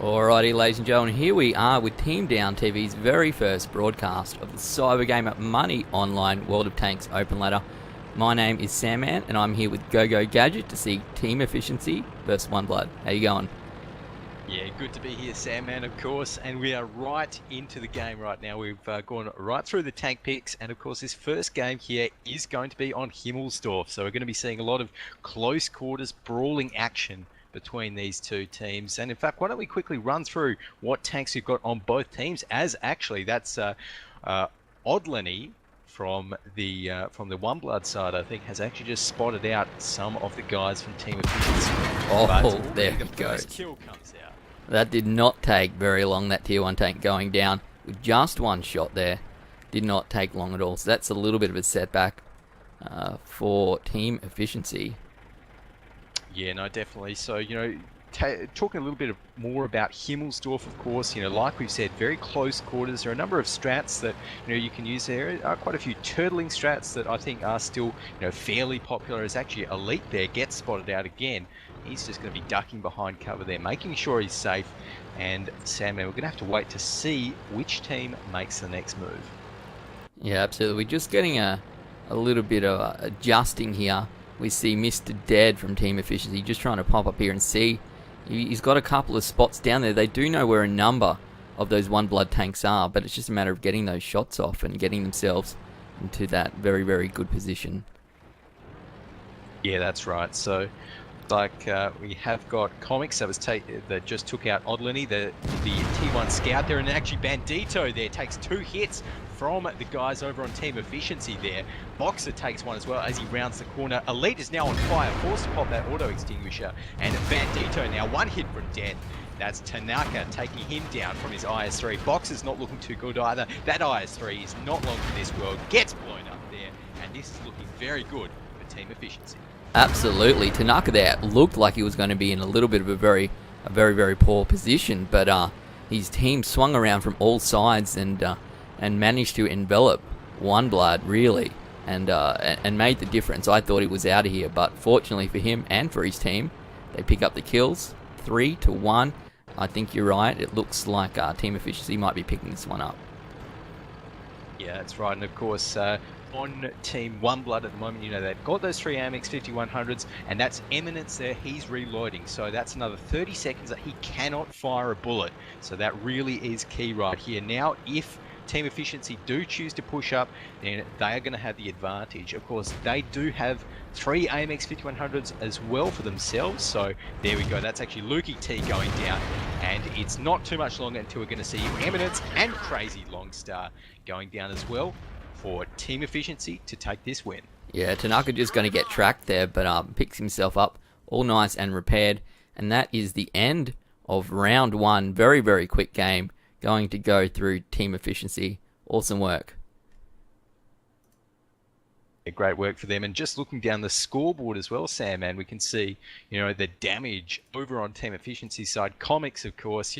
Alrighty, ladies and gentlemen, here we are with Team Down TV's very first broadcast of the Cyber Gamer Money Online World of Tanks Open Ladder. My name is Sandman, and I'm here with GoGo Gadget to see Team Efficiency versus One Blood. How you going? Yeah, good to be here, Sandman, of course, and we are right into the game right now. We've gone right through the tank picks, and of course this first game here is going to be on Himmelsdorf, so we're going to be seeing a lot of close quarters brawling action between these two teams. And in fact, why don't we quickly run through what tanks you've got on both teams, as actually that's Odleny from the One Blood side, I think, has actually just spotted out some of the guys from Team Efficiency. Oh, there he goes. Kill comes out. That did not take very long, that tier 1 tank going down with just one shot there. Did not take long at all, so that's a little bit of a setback for Team Efficiency. Yeah, no, definitely. So, talking a little bit more about Himmelsdorf, of course, like we've said, very close quarters. There are a number of strats that, you can use there. There are quite a few turtling strats that I think are still, fairly popular. As actually Elite there gets spotted out again. He's just going to be ducking behind cover there, making sure he's safe. And Sandman, we're going to have to wait to see which team makes the next move. Yeah, absolutely. We're just getting a little bit of adjusting here. We see Mr. Dead from Team Efficiency just trying to pop up here and see. He's got a couple of spots down there. They do know where a number of those One Blood tanks are, but it's just a matter of getting those shots off and getting themselves into that very, very good position. Yeah, that's right. So, we have got Comics that just took out Odleny, the T1 Scout there, and actually Bandito there takes 2 hits from the guys over on Team Efficiency there. Boxer takes one as well as he rounds the corner. Elite is now on fire, forced to pop that auto extinguisher, and Bandito now 1 hit from death. That's Tanaka taking him down from his IS-3. Boxer's not looking too good either. That IS-3 is not long for this world, gets blown up there, and this is looking very good for Team Efficiency. Absolutely. Tanaka there looked like he was going to be in a little bit of a very, very poor position, but his team swung around from all sides and managed to envelop One Blood, really, and made the difference. I thought he was out of here, but fortunately for him and for his team, they pick up the kills, 3-1. I think you're right. It looks like Team Efficiency might be picking this one up. Yeah, that's right. And of course, on Team One Blood at the moment, they've got those 3 AMX 5100s, and that's Eminence there. He's reloading, so that's another 30 seconds that he cannot fire a bullet. So that really is key right here. Now, if Team Efficiency do choose to push up, then they are going to have the advantage. Of course, they do have 3 AMX 5100s as well for themselves, so there we go. That's actually Lukey T going down, and it's not too much longer until we're going to see Eminence and Crazy Longstar going down as well for Team Efficiency to take this win. Yeah, Tanaka just going to get tracked there, but picks himself up all nice and repaired, and that is the end of round 1. Very, very quick game. Going to go through Team Efficiency. Awesome work. Great work for them. And just looking down the scoreboard as well, Sam, and we can see, the damage over on Team Efficiency side. Comics, of course,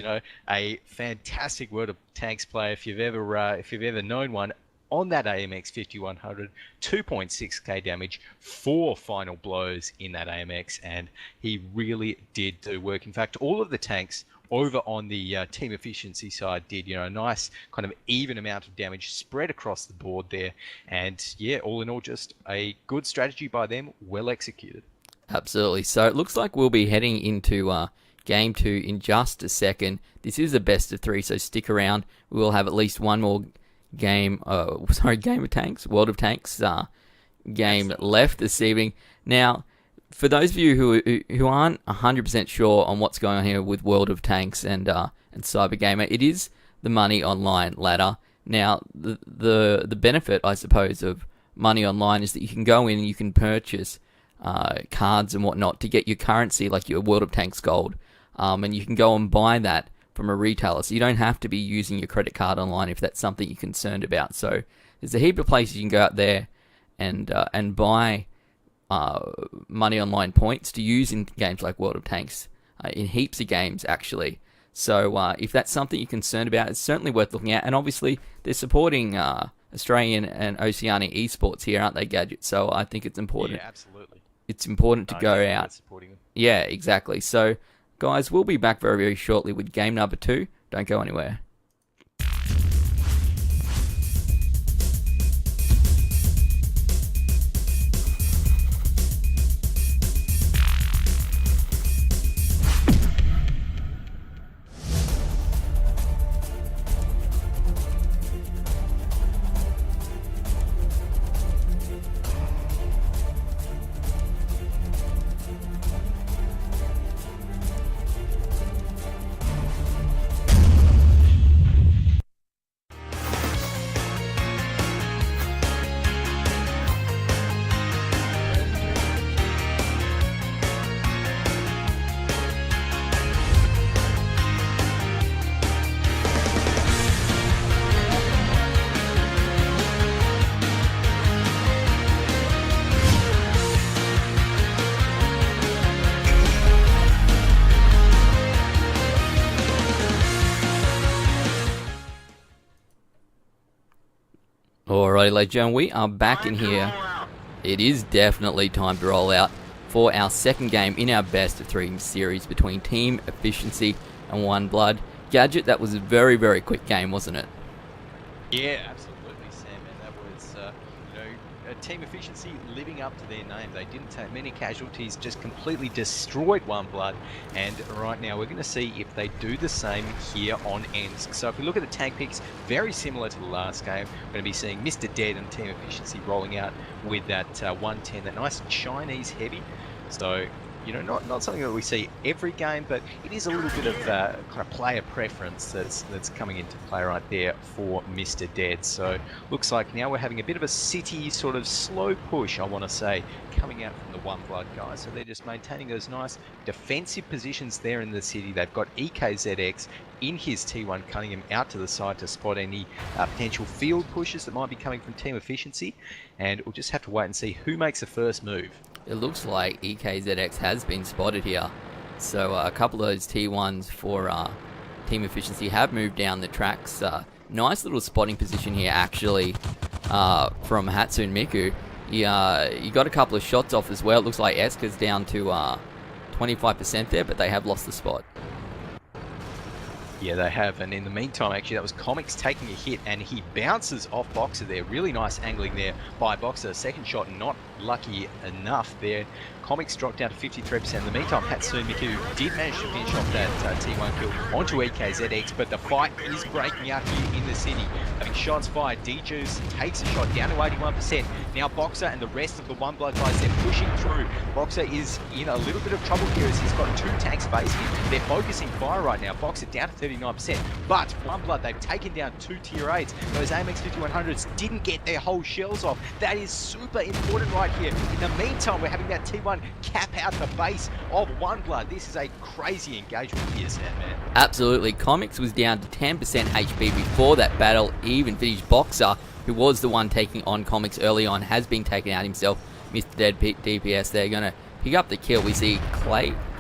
a fantastic World of Tanks player if you've ever known one. On that AMX 5100, 2.6k damage, 4 final blows in that AMX, and he really did do work. In fact, all of the tanks over on the Team Efficiency side did, a nice kind of even amount of damage spread across the board there. And yeah, all in all, just a good strategy by them, well executed. Absolutely. So it looks like we'll be heading into Game 2 in just a second. This is a best of 3, so stick around. We will have at least one more Game of Tanks, World of Tanks game left this evening. Now, for those of you who aren't 100% sure on what's going on here with World of Tanks and Cyber Gamer, it is the Money Online ladder. Now, the benefit, I suppose, of Money Online is that you can go in and you can purchase cards and whatnot to get your currency, like your World of Tanks gold, and you can go and buy that from a retailer, so you don't have to be using your credit card online if that's something you're concerned about. So there's a heap of places you can go out there and buy Money Online points to use in games like World of Tanks, in heaps of games actually. So if that's something you're concerned about, it's certainly worth looking at. And obviously they're supporting Australian and Oceanic esports here, aren't they, Gadget? So I think it's important. Yeah, absolutely. It's important to go out. Supporting them. Yeah, exactly. So Guys, we'll be back very, very shortly with game number 2. Don't go anywhere. Alrighty, ladies and gentlemen, we are back in here. It is definitely time to roll out for our second game in our best of 3 series between Team Efficiency and One Blood. Gadget, that was a very, very quick game, wasn't it? Yeah, absolutely, Sam. And that was, Team Efficiency living up to their name. They didn't take many casualties, just completely destroyed One Blood. And right now, we're going to see if they do the same here on Ends. So if we look at the tank picks, very similar to the last game. We're going to be seeing Mr. Dead and Team Efficiency rolling out with that 110, that nice Chinese heavy. So, not something that we see every game, but it is a little bit of kind of player preference that's coming into play right there for Mr. Dead. So looks like now we're having a bit of a city sort of slow push, I want to say, coming out from the One Blood guys. So they're just maintaining those nice defensive positions there in the city. They've got EKZX in his T1, cutting him out to the side to spot any potential field pushes that might be coming from Team Efficiency. And we'll just have to wait and see who makes the first move. It looks like EKZX has been spotted here. So a couple of those T1s for Team Efficiency have moved down the tracks. Nice little spotting position here, actually, from Hatsune Miku. He got a couple of shots off as well. It looks like Eska's down to 25% there, but they have lost the spot. Yeah, they have, and in the meantime, actually, that was Comics taking a hit, and he bounces off Boxer there. Really nice angling there by Boxer. Second shot, not lucky enough there. Comics dropped down to 53%. In the meantime, Hatsune Miku did manage to finish off that T1 kill onto EKZX, but the fight is breaking out here in the city. Having shots fired, D-Juice takes a shot down to 81%. Now Boxer and the rest of the One Blood guys, they're pushing through. Boxer is in a little bit of trouble here as he's got 2 tanks facing him. They're focusing fire right now. Boxer down to 39%, but One Blood, they've taken down 2 tier 8s. Those AMX 5100s didn't get their whole shells off. That is super important right here. In the meantime, we're having that T1 cap out the base of One Blood. This is a crazy engagement here, Sam, man. Absolutely. Comics was down to 10% HP before that battle even finished. Boxer, who was the one taking on Comics early on, has been taken out himself. Mr. Dead DPS, they're going to pick up the kill. We see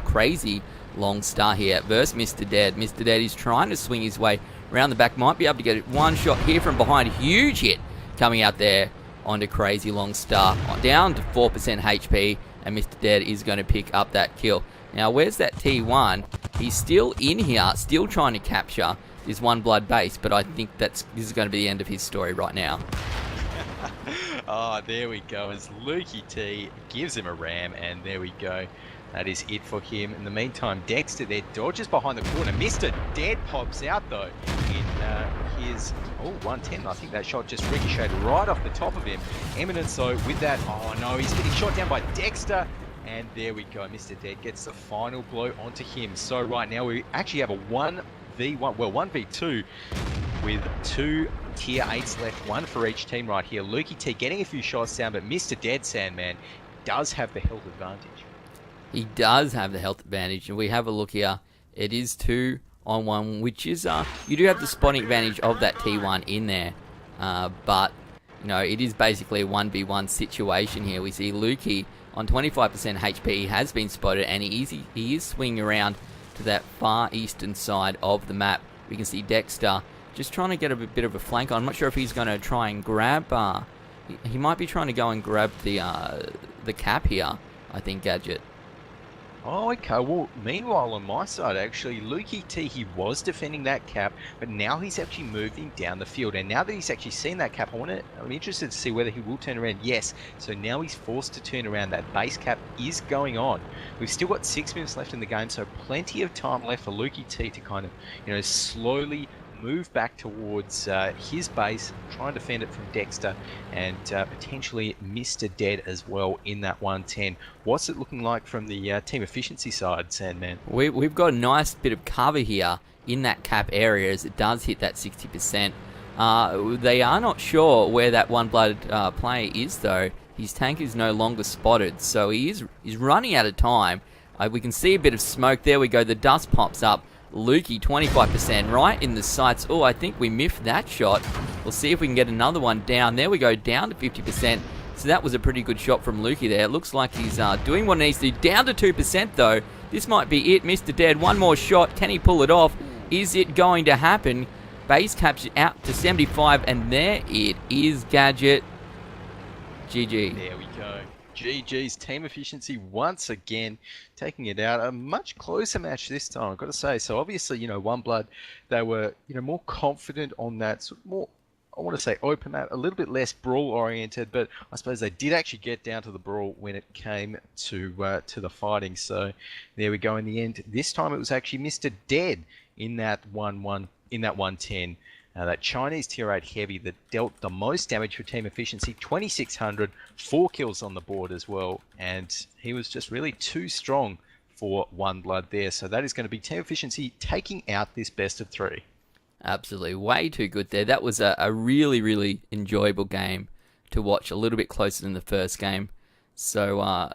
crazy long star here versus Mr. Dead. Mr. Dead is trying to swing his way around the back. Might be able to get one shot here from behind. Huge hit coming out there onto Crazy Long Star. Down to 4% HP, and Mr. Dead is going to pick up that kill. Now, where's that T1? He's still in here, still trying to capture this One Blood base, but I think this is going to be the end of his story right now. Oh, there we go, as Lukey T gives him a ram, and there we go. That is it for him. In the meantime, Dexter there dodges behind the corner. Mr. Dead pops out, though, in his 110. I think that shot just ricocheted right off the top of him. Eminence, though, with that, oh no, he's getting shot down by Dexter. And there we go, Mr. Dead gets the final blow onto him. So right now we actually have a 1v1, well, 1v2 with 2 tier 8s left, 1 for each team right here. Lukey T getting a few shots down, but Mr. Dead, Sandman, does have the health advantage. He does have the health advantage, and we have a look here. It is 2-on-1, which is, you do have the spotting advantage of that T1 in there, but, it is basically a 1v1 situation here. We see Lukey on 25% HP. He has been spotted, and he is swinging around to that far eastern side of the map. We can see Dexter just trying to get a bit of a flank. I'm not sure if he's going to try and grab, he might be trying to go and grab the cap here, I think, Gadget. Oh, okay. Well, meanwhile, on my side, actually, Lukey T, he was defending that cap, but now he's actually moving down the field. And now that he's actually seen that cap, I'm interested to see whether he will turn around. Yes. So now he's forced to turn around. That base cap is going on. We've still got 6 minutes left in the game, so plenty of time left for Lukey T to kind of, slowly move back towards his base, try and defend it from Dexter, and potentially Mr. Dead as well in that 110. What's it looking like from the team efficiency side, Sandman? We've got a nice bit of cover here in that cap area as it does hit that 60%. They are not sure where that one-blooded player is, though. His tank is no longer spotted, so he's running out of time. We can see a bit of smoke. There we go. The dust pops up. Lukey, 25%, right in the sights. Oh, I think we miffed that shot. We'll see if we can get another one down. There we go, down to 50%. So that was a pretty good shot from Lukey there. It looks like he's doing what he needs to do. Down to 2%, though. This might be it. Mr. Dead, one more shot. Can he pull it off? Is it going to happen? Base capture out to 75, and there it is, Gadget. GG. There we go. GG's team efficiency once again taking it out. A much closer match this time, I've got to say. So obviously, One Blood, they were, more confident on that, sort of more, I want to say open map, a little bit less brawl oriented, but I suppose they did actually get down to the brawl when it came to the fighting. So there we go in the end. This time it was actually Mr. Dead in that 110. That Chinese tier 8 heavy that dealt the most damage for team efficiency, 2,600, 4 kills on the board as well, and he was just really too strong for One Blood there. So that is going to be team efficiency taking out this best of 3. Absolutely, way too good there. That was a really, really enjoyable game to watch, a little bit closer than the first game. So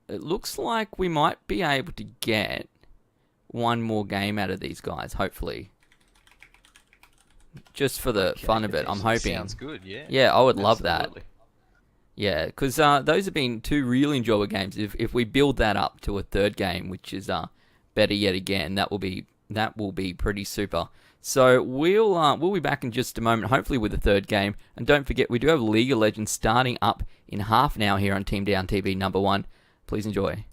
it looks like we might be able to get one more game out of these guys, hopefully. Just for the fun of it, I'm hoping. Sounds good, yeah. Yeah, I would love that. Yeah, because those have been 2 really enjoyable games. If we build that up to a third game, which is better yet again, that will be pretty super. So we'll be back in just a moment, hopefully with the third game. And don't forget, we do have League of Legends starting up in half an hour here on Team Down TV number 1. Please enjoy.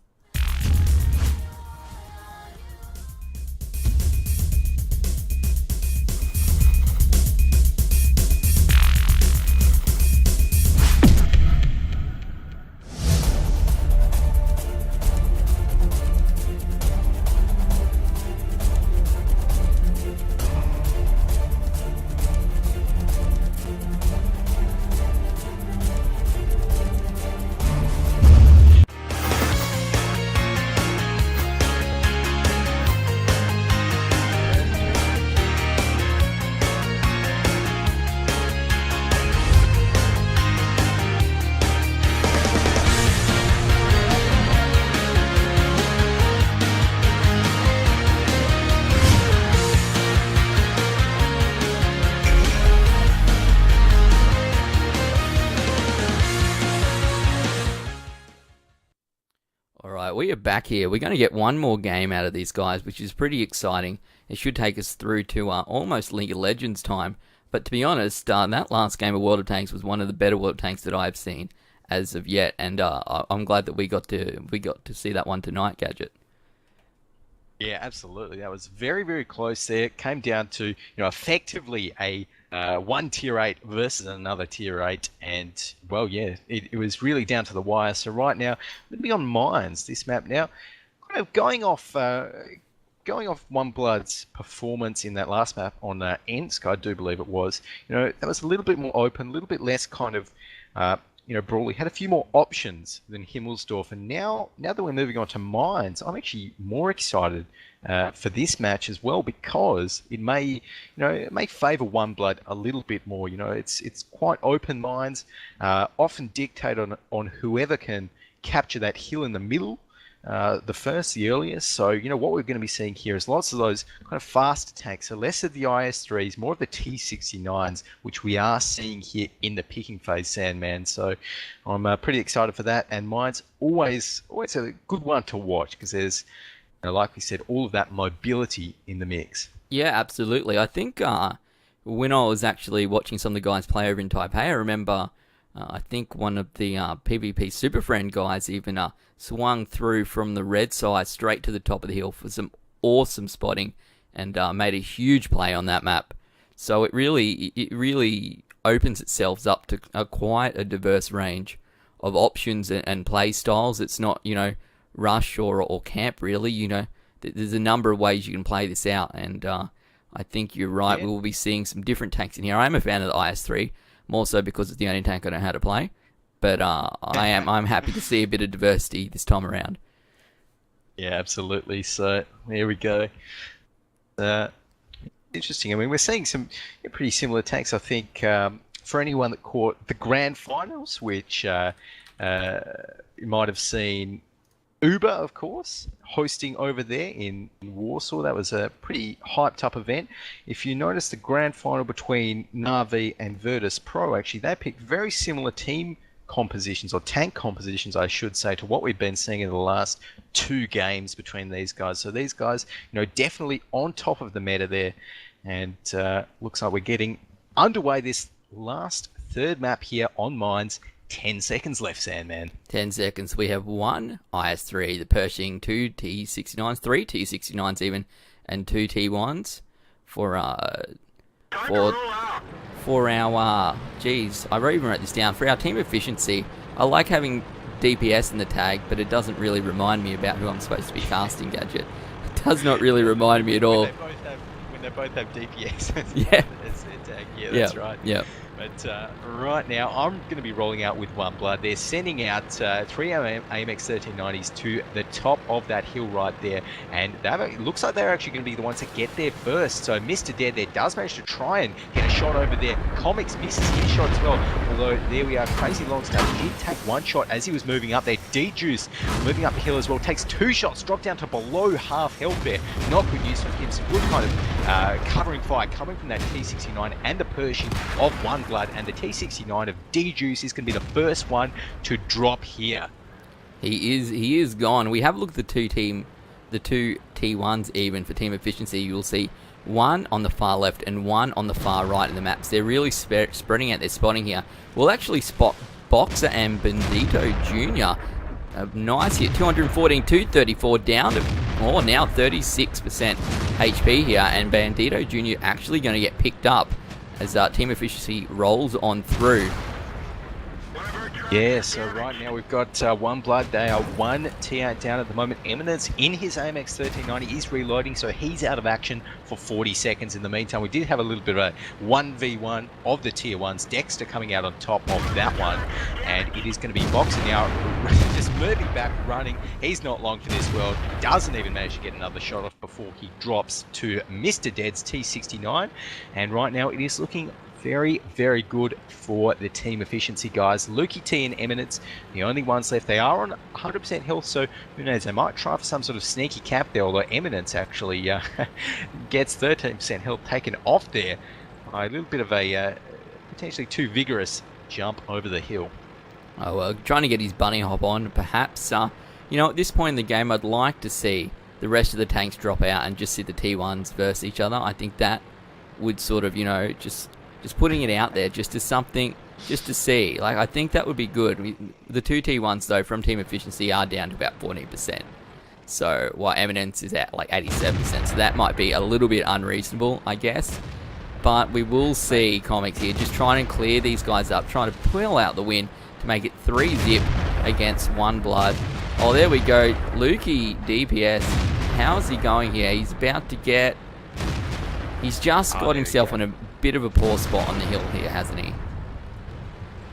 We are back here. We're going to get one more game out of these guys, which is pretty exciting. It should take us through to almost League of Legends time. But to be honest, that last game of World of Tanks was one of the better World of Tanks that I've seen as of yet, and I'm glad that we got to see that one tonight, Gadget. Yeah, absolutely. That was very, very close there. It came down to, effectively a one tier 8 versus another tier 8, and well, yeah, it was really down to the wire. So right now, I'm going to be on Mines, this map now, kind of going off One Blood's performance in that last map on Ensk, I do believe it was. That was a little bit more open, a little bit less kind of Brawley had a few more options than Himmelsdorf, and now that we're moving on to Mines, I'm actually more excited for this match as well, because it may favour One Blood a little bit more. It's quite open Mines, often dictate on whoever can capture that hill in the middle. The earliest. So, what we're going to be seeing here is lots of those kind of fast attacks. So less of the IS-3s, more of the T-69s, which we are seeing here in the picking phase, Sandman. So I'm pretty excited for that. And Mine's always a good one to watch, because there's, like we said, all of that mobility in the mix. Yeah, absolutely. I think when I was actually watching some of the guys play over in Taipei, I remember I think one of the PvP Super Friend guys even swung through from the red side straight to the top of the hill for some awesome spotting and made a huge play on that map. So it really opens itself up to quite a diverse range of options and play styles. It's not, rush or camp really. There's a number of ways you can play this out, and I think you're right. Yeah. We'll be seeing some different tanks in here. I'm a fan of the IS-3, more so because it's the only tank I know how to play. But I'm happy to see a bit of diversity this time around. Yeah, absolutely. So there we go. Interesting. I mean, we're seeing some pretty similar tanks, I think, for anyone that caught the grand finals, which you might have seen Uber, of course, hosting over there in Warsaw. That was a pretty hyped up event. If you notice the grand final between Na'Vi and Virtus Pro, actually, they picked very similar team compositions, or tank compositions, I should say, to what we've been seeing in the last 2 games between these guys. So these guys, definitely on top of the meta there. And looks like we're getting underway this last third map here on Mines. 10 seconds left, Sandman. 10 seconds. We have 1 IS-3, the Pershing, 2 T-69s, 3 T-69s even, and 2 T-1s for our, geez, I even wrote this down, for our team efficiency. I like having DPS in the tag, but it doesn't really remind me about who I'm supposed to be casting, Gadget. It does not really remind me at all. When they both have DPS Yeah. as their tag. Yeah, that's right. Yeah. But right now, I'm going to be rolling out with One Blood. They're sending out 3 AMX 1390s to the top of that hill right there. And it looks like they're actually going to be the ones that get there first. So Mr. Dead there does manage to try and get a shot over there. Comics misses his shot as well. Although, there we are. Crazy Longstaff did take 1 shot as he was moving up there. D-Juice moving up the hill as well. Takes 2 shots. Dropped down to below half health there. Not good news for him. Some good kind of covering fire coming from that T-69 and the Pershing of One Blood, and the T-69 of D-Juice is going to be the first one to drop here. He is gone. We have looked at the two T1s even for team efficiency. You'll see 1 on the far left and 1 on the far right in the maps. They're really spreading out their spotting here. We'll actually spot Boxer and Bandito Jr. Nice hit, 214, 234 down to now 36% HP here, and Bandito Jr. actually going to get picked up as team efficiency rolls on through. Yeah, so right now we've got One Blood. They are 1 T8 down at the moment. Eminence in his AMX 1390 is reloading, so he's out of action for 40 seconds. In the meantime, we did have a little bit of a 1v1 of the tier 1s. Dexter coming out on top of that one, and it is going to be Boxer now just moving back, running. He's not long for this world. Doesn't even manage to get another shot off before he drops to Mr. Dead's T69, and right now it is looking very, very good for the team efficiency, guys. Lukey T and Eminence, the only ones left. They are on 100% health, so who knows? They might try for some sort of sneaky cap there, although Eminence actually gets 13% health taken off there by a little bit of a potentially too vigorous jump over the hill. Oh, well, trying to get his bunny hop on, perhaps. At this point in the game, I'd like to see the rest of the tanks drop out and just see the T1s versus each other. I think that would sort of, just putting it out there just as something, just to see. I think that would be good. The 2 T1s, though, from team efficiency are down to about 14%. So, while Eminence is at 87%. So that might be a little bit unreasonable, I guess. But we will see Comics here just trying to clear these guys up, trying to pull out the win to make it 3-zip against One Blood. Oh, there we go. Lukey DPS. How's he going here? He's about to get... He's just got himself on a bit of a poor spot on the hill here, hasn't he?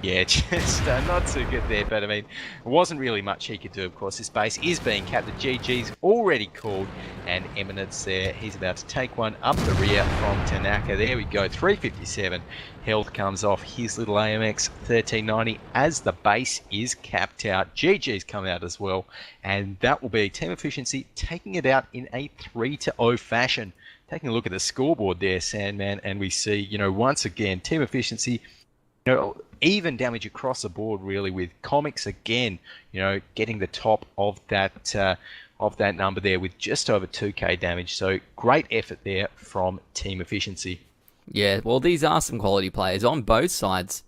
Yeah, just not too good there, but I mean, it wasn't really much he could do. Of course, his base is being capped. The GG's already called, and Eminence there. He's about to take one up the rear from Tanaka. There we go, 357 health comes off his little AMX 1390 as the base is capped out. GG's come out as well, and that will be team efficiency taking it out in a 3-0 fashion. Taking a look at the scoreboard there, Sandman, and we see, once again, team efficiency, even damage across the board, really, with Comics again, getting the top of that number there with just over 2k damage. So great effort there from team efficiency. Yeah, well, these are some quality players on both sides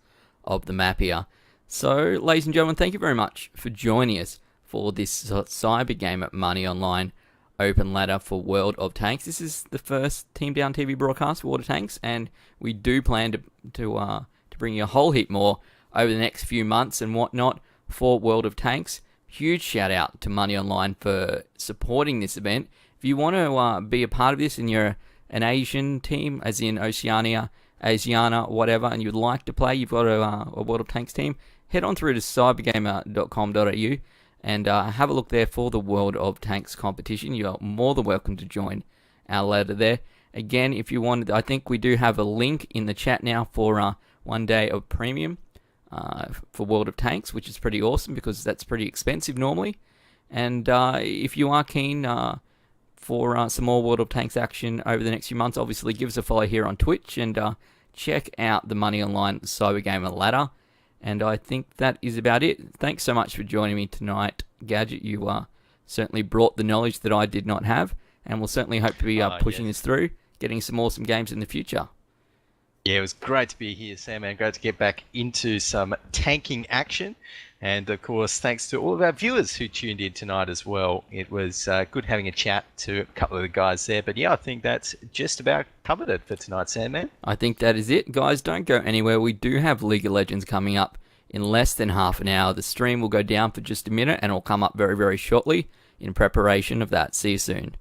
of the map here. So, ladies and gentlemen, thank you very much for joining us for this cyber game at Money Online Open Ladder for World of Tanks. This is the first Team Down TV broadcast for World of Tanks, and we do plan to bring you a whole heap more over the next few months and whatnot for World of Tanks. Huge shout out to Money Online for supporting this event. If you want to be a part of this and you're an Asian team, as in Oceania, Asiana, whatever, and you'd like to play, you've got a World of Tanks team, head on through to cybergamer.com.au and have a look there for the World of Tanks competition. You're more than welcome to join our ladder there. Again, if you want, I think we do have a link in the chat now for 1 day of premium for World of Tanks, which is pretty awesome because that's pretty expensive normally. And if you are keen for some more World of Tanks action over the next few months, obviously give us a follow here on Twitch and check out the Money Online Cyber Gamer ladder. And I think that is about it. Thanks so much for joining me tonight, Gadget. You certainly brought the knowledge that I did not have, and we'll certainly hope to be pushing this through, getting some awesome games in the future. Yeah, it was great to be here, Sam, and great to get back into some tanking action. And, of course, thanks to all of our viewers who tuned in tonight as well. It was good having a chat to a couple of the guys there. But, yeah, I think that's just about covered it for tonight, Sandman. I think that is it. Guys, don't go anywhere. We do have League of Legends coming up in less than half an hour. The stream will go down for just a minute and it'll come up very, very shortly in preparation of that. See you soon.